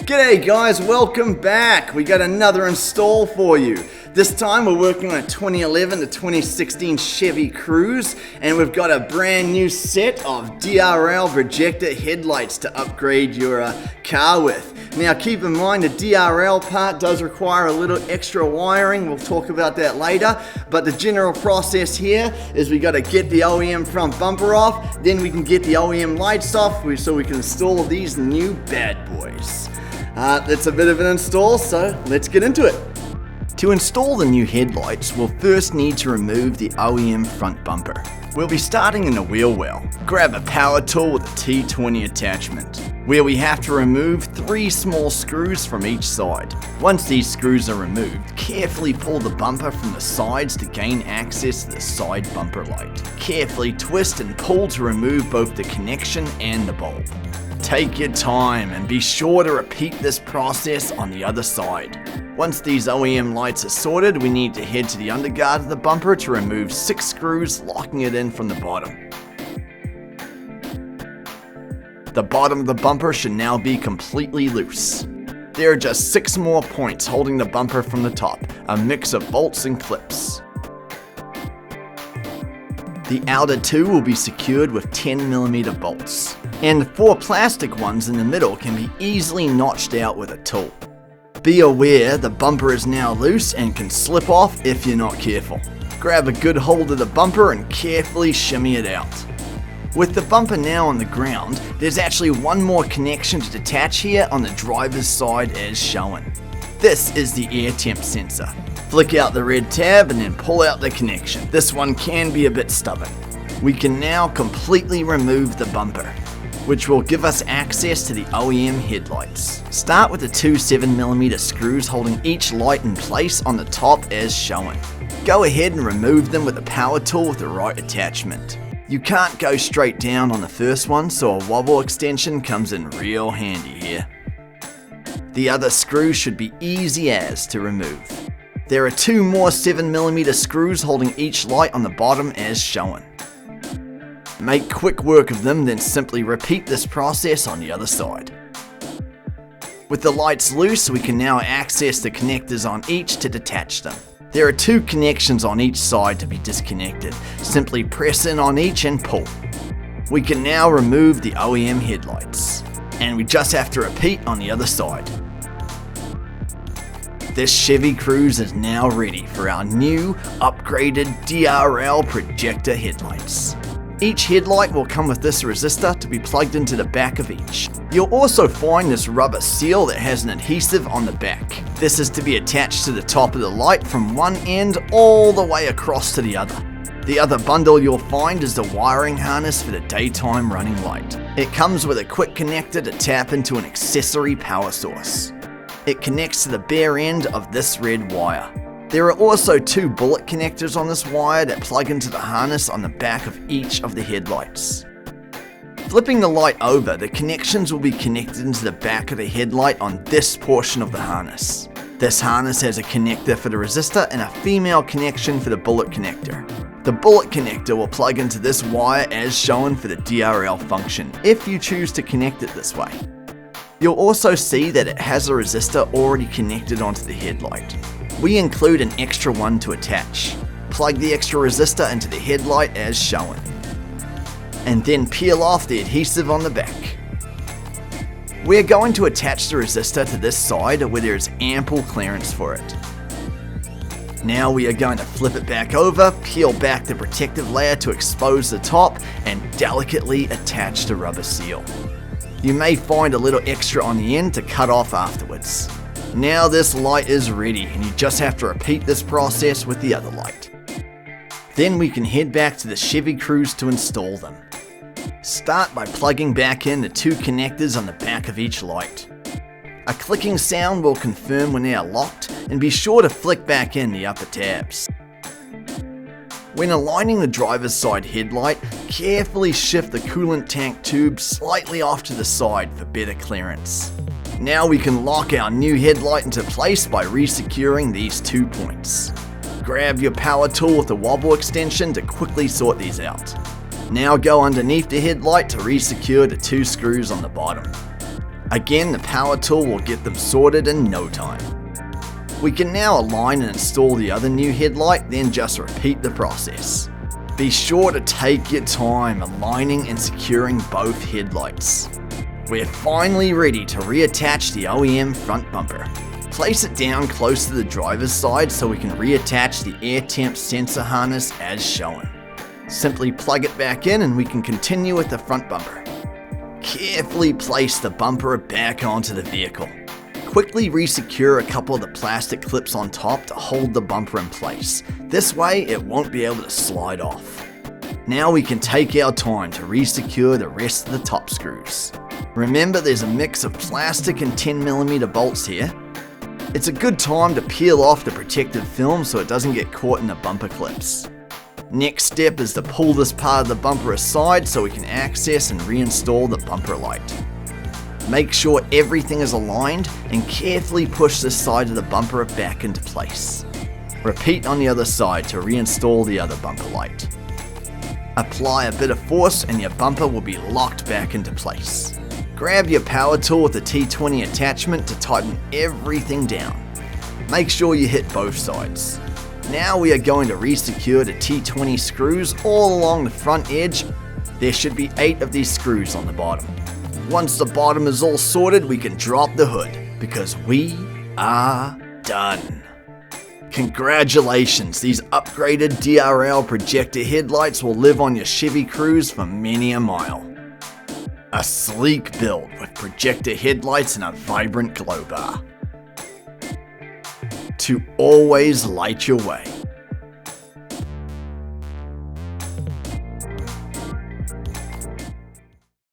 G'day guys, welcome back. We got another install for you. This time we're working on a 2011 to 2016 Chevy Cruze, and we've got a brand new set of DRL projector headlights to upgrade your car with. Now keep in mind the DRL part does require a little extra wiring. We'll talk about that later, but the general process here is we got to get the OEM front bumper off, then we can get the OEM lights off so we can install these new bad boys. It's a bit of an install, so let's get into it. To install the new headlights, we'll first need to remove the OEM front bumper. We'll be starting in the wheel well. Grab a power tool with a T20 attachment, where we have to remove 3 small screws from each side. Once these screws are removed, carefully pull the bumper from the sides to gain access to the side bumper light. Carefully twist and pull to remove both the connection and the bulb. Take your time and be sure to repeat this process on the other side. Once these OEM lights are sorted, we need to head to the underguard of the bumper to remove 6 screws, locking it in from the bottom. The bottom of the bumper should now be completely loose. There are just 6 more points holding the bumper from the top, a mix of bolts and clips. The outer 2 will be secured with 10mm bolts, and the 4 plastic ones in the middle can be easily notched out with a tool. Be aware the bumper is now loose and can slip off if you're not careful. Grab a good hold of the bumper and carefully shimmy it out. With the bumper now on the ground, there's actually one more connection to detach here on the driver's side as shown. This is the air temp sensor. Flick out the red tab and then pull out the connection. This one can be a bit stubborn. We can now completely remove the bumper, which will give us access to the OEM headlights. Start with the 2 7mm screws holding each light in place on the top as shown. Go ahead and remove them with a power tool with the right attachment. You can't go straight down on the first one, so a wobble extension comes in real handy here. The other screws should be easy as to remove. There are 2 more 7mm screws holding each light on the bottom as shown. Make quick work of them, then simply repeat this process on the other side. With the lights loose, we can now access the connectors on each to detach them. There are 2 connections on each side to be disconnected. Simply press in on each and pull. We can now remove the OEM headlights, and we just have to repeat on the other side. This Chevy Cruze is now ready for our new upgraded DRL projector headlights. Each headlight will come with this resistor to be plugged into the back of each. You'll also find this rubber seal that has an adhesive on the back. This is to be attached to the top of the light from one end all the way across to the other. The other bundle you'll find is the wiring harness for the daytime running light. It comes with a quick connector to tap into an accessory power source. It connects to the bare end of this red wire. There are also 2 bullet connectors on this wire that plug into the harness on the back of each of the headlights. Flipping the light over, the connections will be connected into the back of the headlight on this portion of the harness. This harness has a connector for the resistor and a female connection for the bullet connector. The bullet connector will plug into this wire as shown for the DRL function, if you choose to connect it this way. You'll also see that it has a resistor already connected onto the headlight. We include an extra one to attach. Plug the extra resistor into the headlight as shown, and then peel off the adhesive on the back. We're going to attach the resistor to this side where there is ample clearance for it. Now we are going to flip it back over, peel back the protective layer to expose the top, and delicately attach the rubber seal. You may find a little extra on the end to cut off afterwards. Now this light is ready, and you just have to repeat this process with the other light. Then we can head back to the Chevy Cruze to install them. Start by plugging back in the 2 connectors on the back of each light. A clicking sound will confirm when they are locked, and be sure to flick back in the upper tabs. When aligning the driver's side headlight, carefully shift the coolant tank tube slightly off to the side for better clearance. Now we can lock our new headlight into place by re-securing these 2 points. Grab your power tool with the wobble extension to quickly sort these out. Now go underneath the headlight to re-secure the 2 screws on the bottom. Again, the power tool will get them sorted in no time. We can now align and install the other new headlight, then just repeat the process. Be sure to take your time aligning and securing both headlights. We're finally ready to reattach the OEM front bumper. Place it down close to the driver's side so we can reattach the air temp sensor harness as shown. Simply plug it back in and we can continue with the front bumper. Carefully place the bumper back onto the vehicle. Quickly resecure a couple of the plastic clips on top to hold the bumper in place. This way it won't be able to slide off. Now we can take our time to resecure the rest of the top screws. Remember, there's a mix of plastic and 10mm bolts here. It's a good time to peel off the protective film so it doesn't get caught in the bumper clips. Next step is to pull this part of the bumper aside so we can access and reinstall the bumper light. Make sure everything is aligned and carefully push this side of the bumper back into place. Repeat on the other side to reinstall the other bumper light. Apply a bit of force and your bumper will be locked back into place. Grab your power tool with the T20 attachment to tighten everything down. Make sure you hit both sides. Now we are going to re-secure the T20 screws all along the front edge. There should be 8 of these screws on the bottom. Once the bottom is all sorted, we can drop the hood because we are done. Congratulations, these upgraded DRL projector headlights will live on your Chevy Cruze for many a mile. A sleek build with projector headlights and a vibrant glow bar to always light your way.